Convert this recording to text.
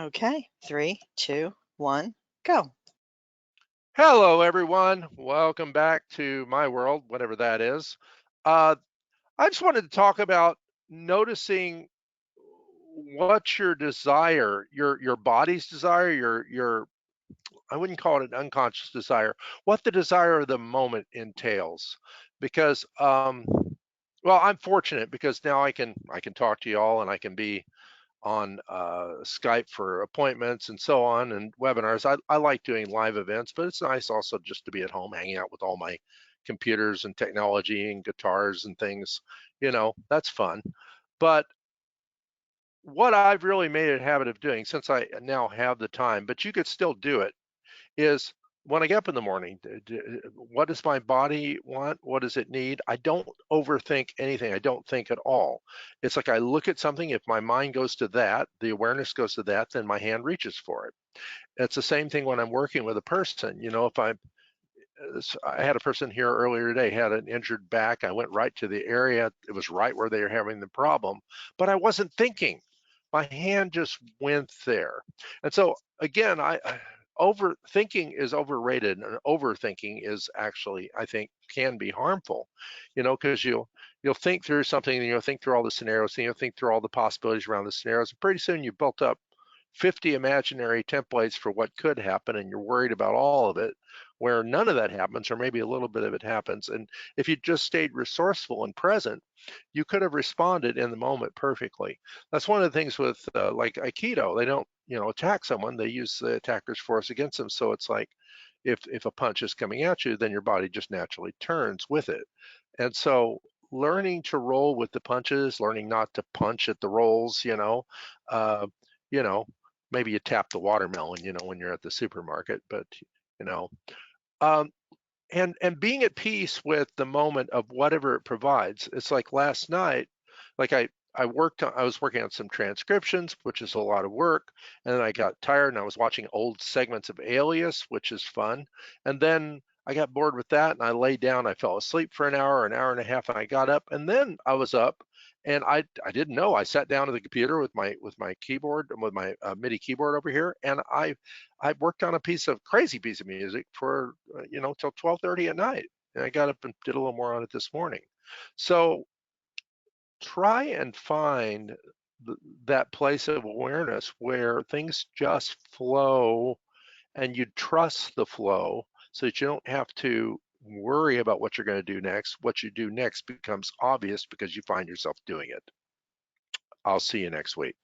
Okay, three, two, one, go. Hello, everyone. Welcome back to my world, whatever that is. Uh, I just wanted to talk about noticing what your desire, your body's desire, your I wouldn't call it an unconscious desire, what the desire of the moment entails. Because well, I'm fortunate because now I can talk to you all and I can be on Skype for appointments and so on and webinars. I like doing live events, but it's nice also just to be at home hanging out with all my computers and technology and guitars and things. That's fun. But what I've really made a habit of doing since I now have the time, but you could still do it, is when I get up in the morning, what does my body want? What does it need? I don't overthink anything. I don't think at all. It's like I look at something. If my mind goes to that, the awareness goes to that, then my hand reaches for it. It's the same thing when I'm working with a person. If I had a person here earlier today, had an injured back. I went right to the area. It was right where they were having the problem, but I wasn't thinking. My hand just went there. And so again, overthinking is overrated, and overthinking is actually, I think, can be harmful, because you'll think through something, and you'll think through all the scenarios, and you'll think through all the possibilities around the scenarios, and pretty soon you built up 50 imaginary templates for what could happen, and you're worried about all of it, where none of that happens, or maybe a little bit of it happens. And if you just stayed resourceful and present, you could have responded in the moment perfectly. That's one of the things with like Aikido. They don't, attack someone. They use the attacker's force against them. So it's like if a punch is coming at you, then your body just naturally turns with it. And so learning to roll with the punches, learning not to punch at the rolls, uh, you know, maybe you tap the watermelon, when you're at the supermarket, but you know, um, and being at peace with the moment of whatever it provides. It's like last night, like I was working on some transcriptions, which is a lot of work, and then I got tired and I was watching old segments of Alias, which is fun, and then I got bored with that and I lay down. I fell asleep for an hour and a half, and I got up, and then I was up, and I didn't know. I sat down at the computer with my keyboard and with my MIDI keyboard over here, and I worked on a crazy piece of music for till 12:30 at night, and I got up and did a little more on it this morning. So try and find that place of awareness where things just flow, and you trust the flow so that you don't have to worry about what you're going to do next. What you do next becomes obvious because you find yourself doing it. I'll see you next week.